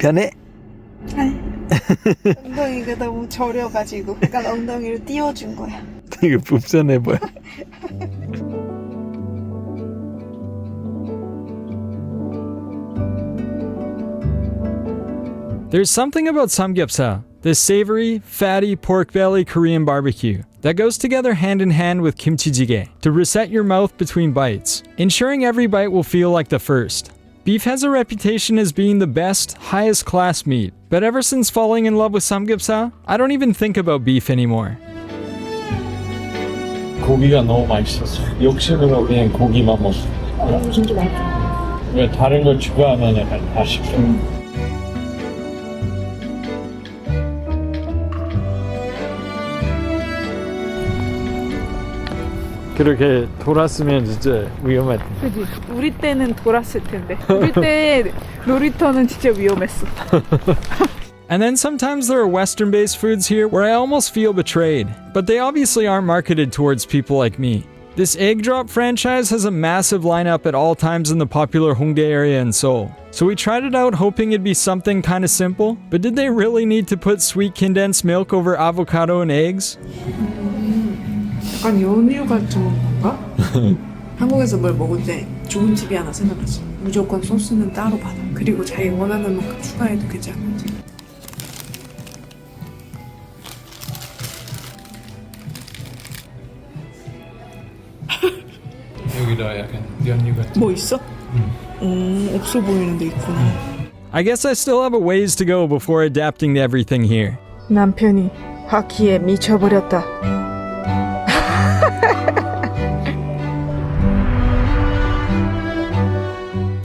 편해? 아니 엉덩이가 너무 저려가지고 약간 엉덩이를 띄워준 거야. 이거 불편해 보여. There's something about samgyeopsal, this savory, fatty pork belly Korean barbecue, that goes together hand in hand with kimchi jjigae to reset your mouth between bites, ensuring every bite will feel like the first. Beef has a reputation as being the best, highest class meat, but ever since falling in love with samgyeopsal, I don't even think about beef anymore. 고기가 너무 맛있었어. 욕심으로 그냥 고기만 먹어. 진짜 맛있어. 왜 다른 걸 추가하면 약간 아쉽죠. 그렇게 돌았으면 진짜 위험했다. 그지? 우리 때는 돌았을 텐데. 우리 때 놀이터는 진짜 위험했어. And then sometimes there are Western-based foods here where I almost feel betrayed, but they obviously aren't marketed towards people like me. This egg drop franchise has a massive lineup at all times in the popular Hongdae area in Seoul. So we tried it out hoping it'd be something kinda simple, but did they really need to put sweet condensed milk over avocado and eggs? 약간 연유 같은 건가? 한국에서 뭘 먹을 때 좋은 집이 하나 생각났어. 무조건 소스는 따로 받아. 그리고 자기 원하는 만큼 추가해도 괜찮아. 여기다 약간 연유 같은. 뭐 있어? 없어 보이는데 있구나. I guess I still have a ways to go before adapting to everything here. 남편이 화기에 미쳐버렸다.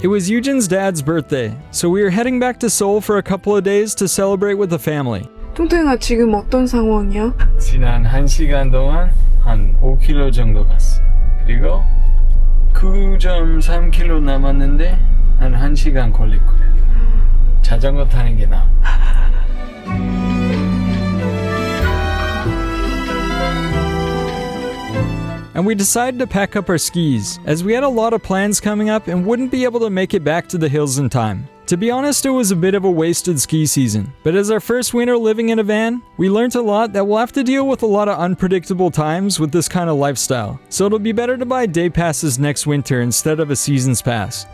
It was Yujin's dad's birthday, so we were heading back to Seoul for a couple of days to celebrate with the family. 뚱땡아 지금 어떤 상황이야? 지난 1시간 동안 한 5kg 정도 갔어. 그리고 9.3kg 남았는데 한 1시간 걸릴 거야. 자전거 타는 게 나아. And we decided to pack up our skis, as we had a lot of plans coming up and wouldn't be able to make it back to the hills in time. To be honest, it was a bit of a wasted ski season, but as our first winter living in a van, we learned a lot that we'll have to deal with a lot of unpredictable times with this kind of lifestyle. So it'll be better to buy day passes next winter instead of a season's pass.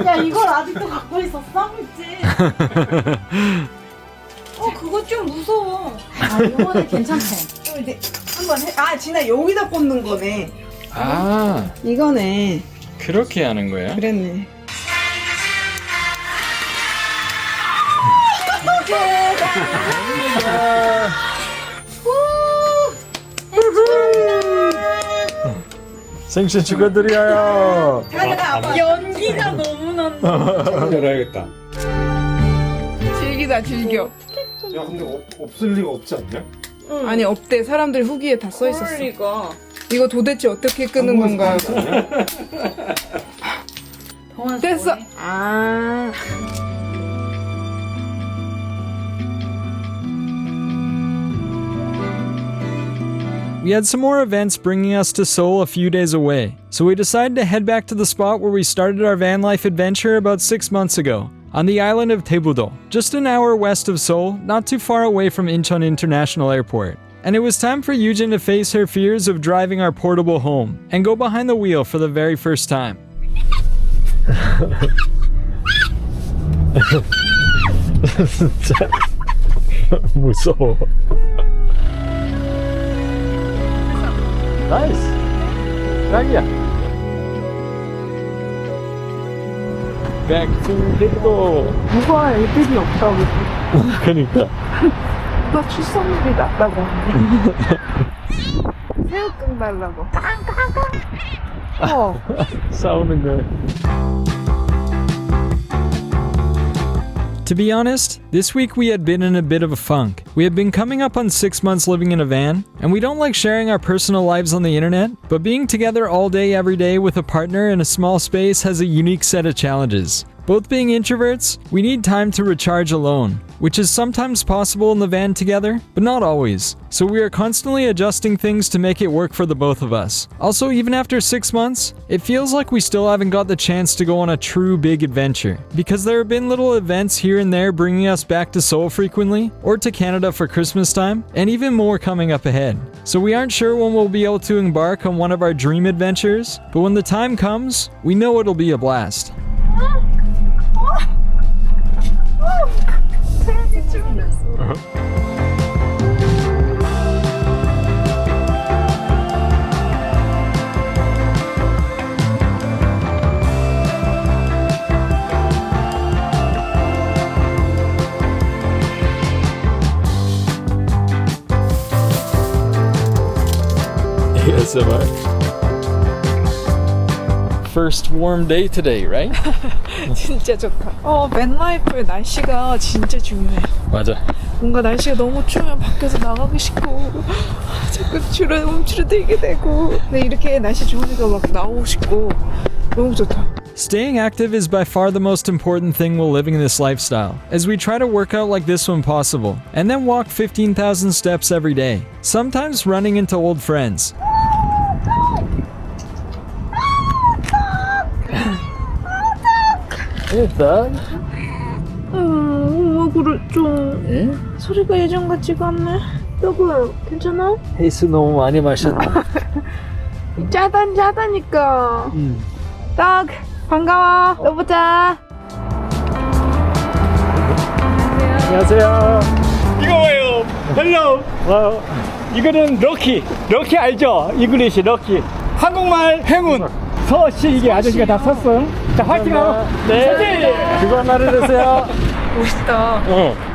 야 이걸 아직도 갖고 있었어? 그치? 그거 좀 무서워. 아 이거는 괜찮대. 또 이제 한번 해. 아 진아 여기다 꽂는 거네. 아, 이거네. 그렇게 하는 거야? 그랬네. 생신 축하드려요. 연기가 너무 난다. 잘해야겠다. 즐기다 즐겨. 야, 근데 없을 리가 없지 않냐? 아니 없대. 사람들 후기에 다 써 있었어. 리가 이거 도대체 어떻게 끄는 건가? 됐어. 아. We had some more events bringing us to Seoul a few days away, so we decided to head back to the spot where we started our van life adventure about 6 months ago, on the island of Daebu-do, just an hour west of Seoul, not too far away from Incheon International Airport. And it was time for Yujin to face her fears of driving our portable home and go behind the wheel for the very first time. 진짜 무서워. 나이스. 딱이야. Back to Daebu. 누가 애들이 없다고. 그러니까. 누가 출산율이 낮다고 하네. 새우깡 달라고. 싸우는 거. To be honest, this week we had been in a bit of a funk. We had been coming up on 6 months living in a van, and we don't like sharing our personal lives on the internet, but being together all day every day with a partner in a small space has a unique set of challenges. Both being introverts, we need time to recharge alone, which is sometimes possible in the van together, but not always. So we are constantly adjusting things to make it work for the both of us. Also, even after 6 months, it feels like we still haven't got the chance to go on a true big adventure, because there have been little events here and there bringing us back to Seoul frequently, or to Canada for Christmas time, and even more coming up ahead. So we aren't sure when we'll be able to embark on one of our dream adventures, but when the time comes, we know it'll be a blast. ASMR. First warm day today, right? 진짜 좋다. 맨라이프의 날씨가 진짜 중요해. 맞아. 뭔가 날씨가 너무 추우면 밖에서 나가고 싶고 자꾸 움츠러들게 되고 근데 이렇게 날씨 좋으니까 막 나오고 싶고 너무 좋다. Staying active is by far the most important thing while living this lifestyle, as we try to work out like this when possible, and then walk 15,000 steps every day, sometimes running into old friends. 그래 좀 소리가 예전 같지가 않네. 여보 괜찮아? 헤이스 너무 많이 마셨다. 짜다니까. 딱 반가워. 또 보자. 안녕하세요. 이거 뭐예요? 헬로. 이거는 럭키 알죠? 이글리시 럭키. 한국말 행운. 서씨 이게 아저씨가 다 썼어요. 자 화이팅하고. 네. 그거 하나를 드세요. 멋있다.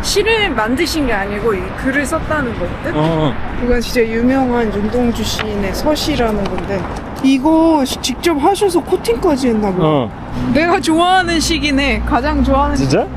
시를 만드신 게 아니고 이 글을 썼다는 거거든? 이건 진짜 유명한 윤동주 시인의 서시라는 건데 이거 직접 하셔서 코팅까지 했나 봐. 내가 좋아하는 시긴 가장 좋아하는 진짜?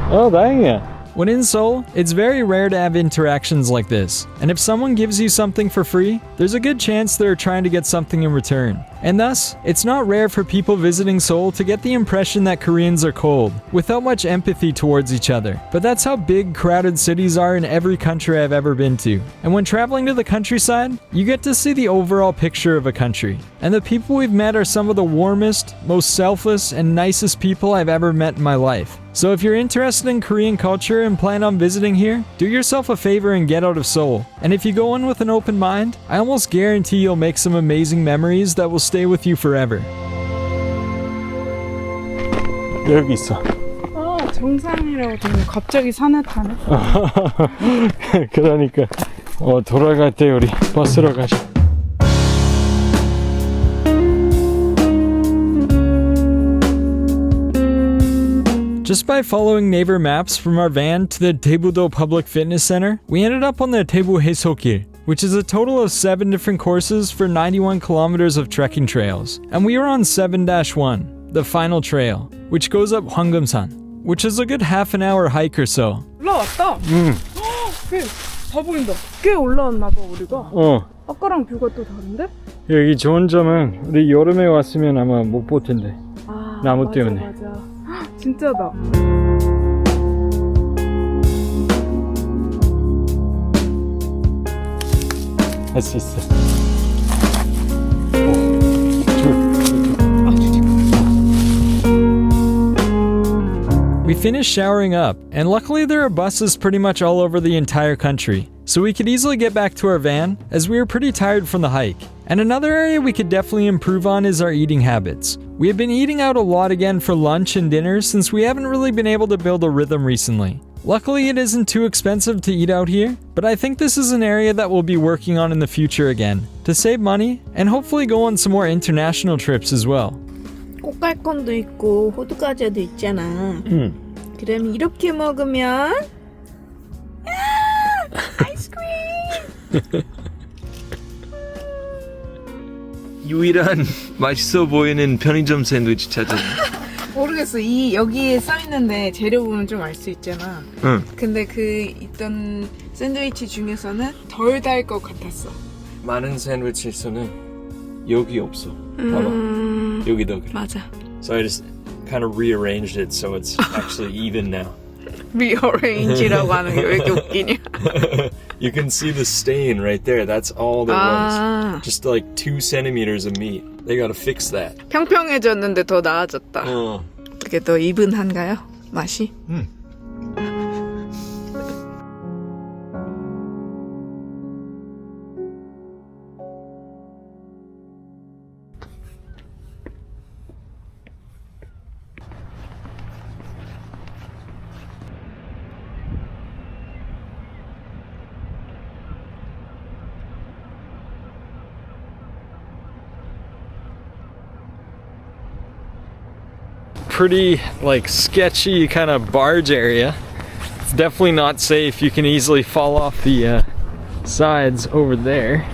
다행이야. When in Seoul, it's very rare to have interactions like this, and if someone gives you something for free, there's a good chance they're trying to get something in return. And thus, it's not rare for people visiting Seoul to get the impression that Koreans are cold, without much empathy towards each other. But that's how big, crowded cities are in every country I've ever been to. And when traveling to the countryside, you get to see the overall picture of a country. And the people we've met are some of the warmest, most selfless, and nicest people I've ever met in my life. So if you're interested in Korean culture and plan on visiting here, do yourself a favor and get out of Seoul. And if you go in with an open mind, I almost guarantee you'll make some amazing memories that will stay with you forever. 여기 있어. 정상이라고 되면 갑자기 산에 타네. 그러니까 돌아갈 때 우리 버스로 가자. Just by following neighbor maps from our van to the Daebu-do Public Fitness Center, we ended up on the Daebu Haesol-gil, which is a total of 7 different courses for 91 kilometers of trekking trails. And we were on 7-1, the final trail, which goes up Hwanggeum-san, which is a good half an hour hike or so. 올라왔다. 꽤 다 보인다. 꽤 올라왔나 봐 우리가. 아까랑 뷰가 또 다른데? 여기 좋은 점은 우리 여름에 왔으면 아마 못 볼 텐데. 나무 때문에. 맞아. 진짜다. 할 수 있어. We finished showering up, and luckily there are buses pretty much all over the entire country, so we could easily get back to our van, as we were pretty tired from the hike. And another area we could definitely improve on is our eating habits. We have been eating out a lot again for lunch and dinner since we haven't really been able to build a rhythm recently. Luckily it isn't too expensive to eat out here, but I think this is an area that we'll be working on in the future again, to save money and hopefully go on some more international trips as well. 꽃갈콘도 있고 호두과자도 있잖아. 그럼 이렇게 먹으면 아이스크림. 유일한 맛있어 보이는 편의점 샌드위치 찾았네. 모르겠어. 여기에 써있는데 재료 보면 좀 알 수 있잖아. 근데 그 있던 샌드위치 중에서는 덜 달 것 같았어. 많은 샌드위치에서는 여기 없어. 봐봐. 여기 더 그래. 맞아. So I just kind of rearranged it so it's actually even now. rearrange라고 하는 게 왜 이렇게 웃기냐? You can see the stain right there. That's all there was. Just like 2 centimeters of meat. They gotta fix that. 평평해졌는데 더 나아졌다. 어떻게 더 이분한가요? 맛이? Pretty like sketchy kind of barge area. It's definitely not safe. You can easily fall off the sides over there.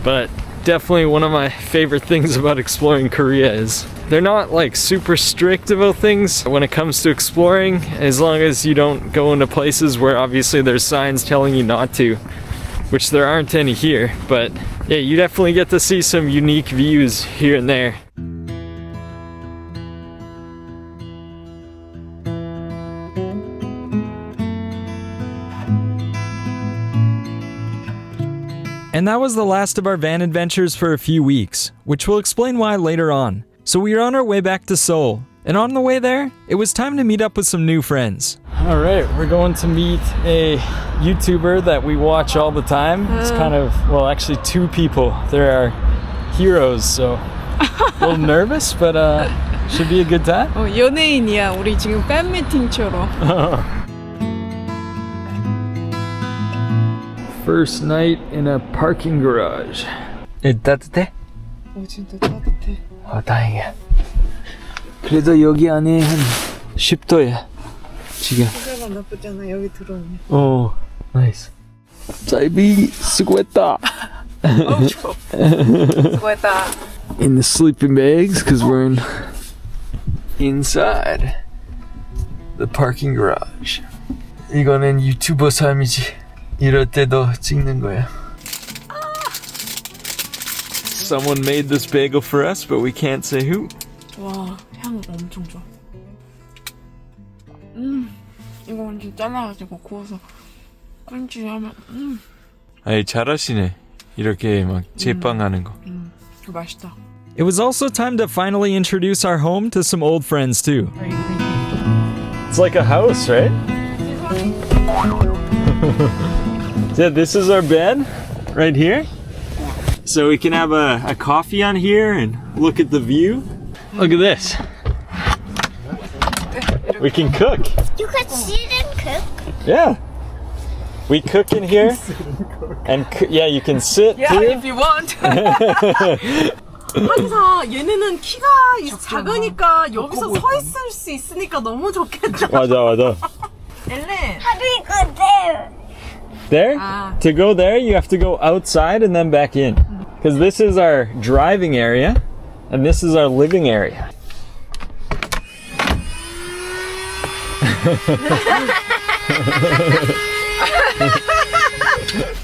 But definitely one of my favorite things about exploring Korea is they're not like super strict about things when it comes to exploring, as long as you don't go into places where obviously there's signs telling you not to, which there aren't any here. But yeah, you definitely get to see some unique views here and there. And that was the last of our van adventures for a few weeks, which we'll explain why later on. So we were on our way back to Seoul, and on the way there, it was time to meet up with some new friends. Alright, we're going to meet a YouTuber that we watch all the time. It's kind of, well, actually 2 people. They're our heroes, so a little nervous, but should be a good time. 연예인이야. 우리 지금 팬 미팅처럼. First night in a parking garage. 따뜻해? 진짜 따뜻해. 다행이야. 그래도 여기 안에 한 10도야. 지금. 시간은 나쁘잖아. 여기 들어오면. 나이스. 짧이 수고했다. 좋아. 수고했다. In the sleeping bags, because we're inside the parking garage. 이거는 유튜버 삶이지. 이럴 때도 찍는 거야. Someone made this bagel for us, but we can't say who. 와, 향 엄청 좋아. 이거 완전 잘라가지고 구워서 크런치하면 아이 잘하시네. 이렇게 막 제빵하는 거. 맛있다. It was also time to finally introduce our home to some old friends too. It's like a house, right? Yeah, this is our bed right here. So we can have a coffee on here and look at the view. Look at this. We can cook. You could sit and cook. Yeah. We cook in here. And yeah, you can sit Yeah, here. if you want. 항상 얘네는 키가 작으니까 여기서 서 있을 수 있으니까 너무 좋겠다. 맞아. 엘렌. How do you go there? There? To go there, you have to go outside and then back in. Because this is our driving area, and this is our living area.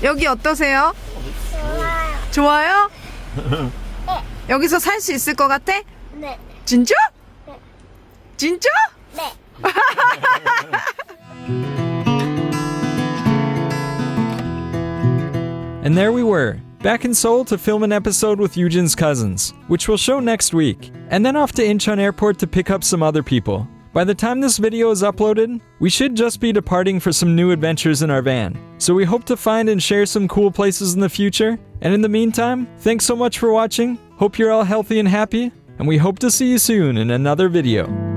여기 어떠세요? 좋아요? 여기서 살 수 있을 것 같아? 네. 진짜? 진짜? 네. And there we were, back in Seoul to film an episode with Yujin's cousins, which we'll show next week, and then off to Incheon Airport to pick up some other people. By the time this video is uploaded, we should just be departing for some new adventures in our van, so we hope to find and share some cool places in the future, and in the meantime, thanks so much for watching, hope you're all healthy and happy, and we hope to see you soon in another video.